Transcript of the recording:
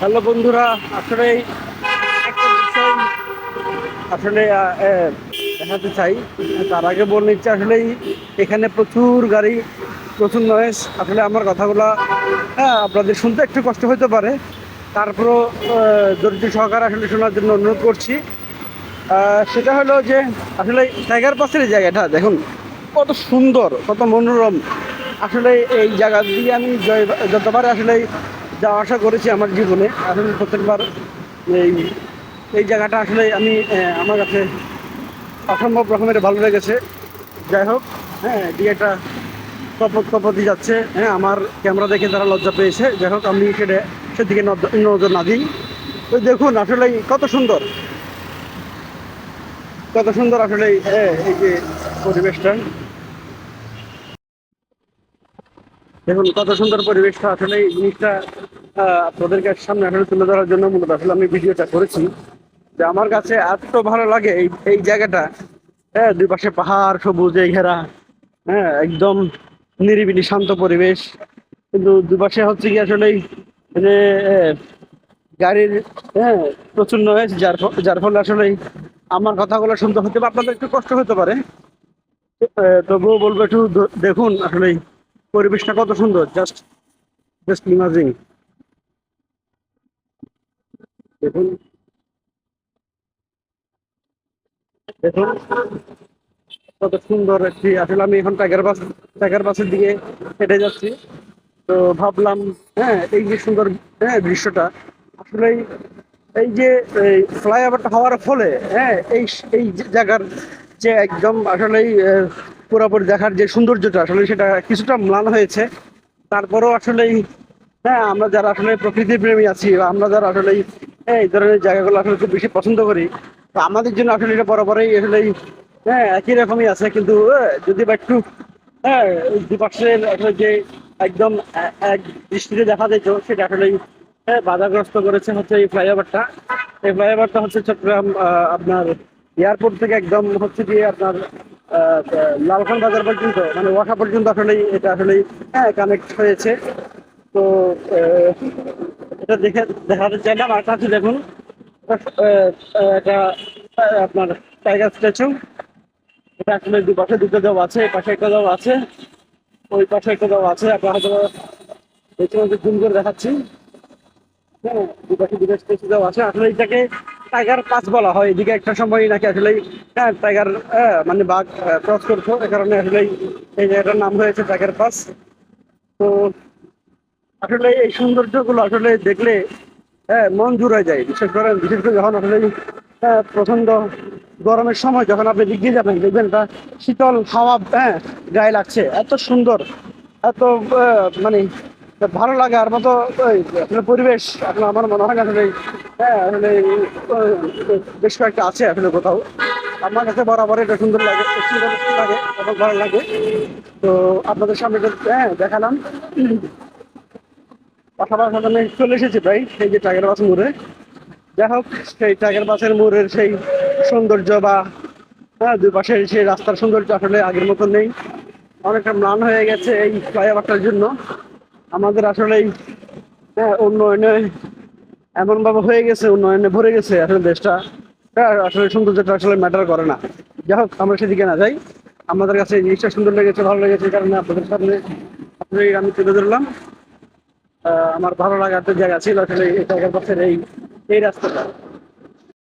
Hello বন্ধুরা, আসলে একটা বিষয় আসলে দেখাতে চাই। তার আগে বলে নিচ্ছি, আসলেই এখানে প্রচুর গাড়ি, প্রচুর নয়েজ। আসলে আমার কথাগুলা আপনাদের শুনতে একটু কষ্ট হতে পারে, তারপরও ধৈর্য সহকারে আসলে শোনার জন্য অনুরোধ করছি। সেটা হলো যে আসলে টাইগার পাসের এই জায়গাটা দেখুন, কত সুন্দর, কত মনোরম। আসলে এই জায়গা দিয়ে আমি যতবার আসলে যাওয়া আসা করেছি আমার জীবনে, আসলে প্রত্যেকবার এই এই জায়গাটা আসলে আমি আমার কাছে অসম্ভব রকমের ভালো লেগেছে। যাই হোক, হ্যাঁ, দিয়ে একটা কপতি যাচ্ছে। হ্যাঁ, আমার ক্যামেরা দেখে তারা লজ্জা পেয়েছে। যাই হোক, আমি সেদিকে নজর না দিই। ওই দেখুন আসলে কত সুন্দর, কত সুন্দর আসলে এই যে পরিবেশটা দেখুন, কত সুন্দর পরিবেশটা। আসলে এই জিনিসটা আপনাদেরকে সামনে আসলে তুলে ধরার জন্য মূলত আসলে আমি ভিডিওটা করেছি। যে আমার কাছে এত ভালো লাগে এই এই জায়গাটা। হ্যাঁ, দুই পাশে পাহাড় সবুজে ঘেরা। হ্যাঁ, একদম নিরিবিলি শান্ত পরিবেশ। কিন্তু দুই পাশে হচ্ছে কি আসলে যে গাড়ির, হ্যাঁ, প্রচুর নয়েজ, যার ফলে আসলে আমার কথাগুলো শুনতে হতে পারে, আপনাদের একটু কষ্ট হতে পারে। তবুও বলবো একটু দেখুন আসলে পরিবেশটা কত সুন্দর। জাস্ট জাস্ট ইমাজিং, দেখুন, দেখুন কত সুন্দর একটি। আসলে আমি এখন টাইগার বাসের দিকে হেঁটে যাচ্ছি। তো ভাবলাম, হ্যাঁ, এই যে সুন্দর, হ্যাঁ, দৃশ্যটা আসলে এই যে এই ফ্লাইওভারটা হওয়ার ফলে, হ্যাঁ, এই যে জায়গার যে একদম আসলেই পুরোপুরি দেখার যে সৌন্দর্যটা, আসলে সেটা কিছুটা ম্লান হয়েছে। তারপরেও আসলেই, হ্যাঁ, আমরা যারা আসলে প্রকৃতি প্রেমী আছি, বা আমরা যারা আসলে এই ধরনের জায়গাগুলো আসলে খুব বেশি পছন্দ করি, তো আমাদের জন্য আসলে এটা বরাবরই আসলে, হ্যাঁ, একই রকমই আছে। কিন্তু যদি বা একটু, হ্যাঁ, দুপাশের আসলে যে একদম এক দৃষ্টিতে দেখা যেত, সেটা আসলে বাধাগ্রস্ত করেছে হচ্ছে এই ফ্লাইওভারটা। এই ফ্লাইওভারটা হচ্ছে চট্টগ্রাম আপনার এয়ারপোর্ট থেকে একদম হচ্ছে গিয়ে আপনার লালখান বাজার পর্যন্ত, মানে ওয়াসা পর্যন্ত আসলে এটা আসলে, হ্যাঁ, কানেক্ট হয়েছে। তো আহ, এটা দেখাতে চাইলাম। আর কাছে দেখুন, এটা আপনার টাইগার স্ট্যাচু। এটা আসলে দুপাশে দুটো দেওয়া আছে, এই পাশে একটা দেওয়া আছে, ওই পাশে একটা দেওয়া আছে। আপনার হয়তো দেখতে পাচ্ছি, জুম করে দেখাচ্ছি। হ্যাঁ, দুপাশে দুটো স্ট্যাচু দেওয়া আছে। আসলে এটাকে টাইগার পাস বলা হয়। এদিকে একটা সময় নাকি আসলে, হ্যাঁ, টাইগার, মানে বাঘ ক্রস করতো, এ কারণে আসলে এই জায়গাটার নাম হয়েছে টাইগার পাস। তো আসলে এই সৌন্দর্যগুলো আসলে দেখলে, হ্যাঁ, মন জুড়ে যায়। বিশেষ করে যখন আসলে প্রচন্ড গরমের সময় যখন আপনি দিক দিয়ে যাবেন, দেখবেন একটা শীতল হাওয়া, হ্যাঁ, গায়ে লাগছে। এত সুন্দর, এত মানে ভালো লাগে আর মতো আসলে পরিবেশ আসলে আমার মনে হয় না আসলে, হ্যাঁ, আসলে আহ, বেশ কয়েকটা আছে আসলে কোথাও। আমার কাছে বরাবর এটা সুন্দর লাগে, সুন্দর লাগে এবং ভালো লাগে। তো আপনাদের সামনে হ্যাঁ দেখালাম। পাশাপাশি আমি চলে এসেছি প্রায় এই যে টাইগার বাস মোড়ে। যাই হোক, সেই টাইগার বাসের মোড়ের সেই সৌন্দর্য বা, হ্যাঁ, দুই পাশের সেই রাস্তার সৌন্দর্য আসলে আগের মতো নেই। অনেকটা ম্লান হয়ে গেছে এই ফ্লাইওভারটার জন্য। আমাদের আসলেই, হ্যাঁ, উন্নয়নে এমনভাবে হয়ে গেছে, উন্নয়নে ভরে গেছে আসলে দেশটা। হ্যাঁ, আসলে সৌন্দর্যটা আসলে ম্যাটার করে না। যাই হোক, আমরা সেদিকে না যাই। আমাদের কাছে এই জিনিসটা সুন্দর লেগেছে, ভালো লেগেছে, এই কারণে আপনাদের সামনে আসলে আমি তুলে ধরলাম। আমার ভালো লাগার তো জায়গা ছিল আসলে এই টাইগার বাসের এই এই রাস্তাটা।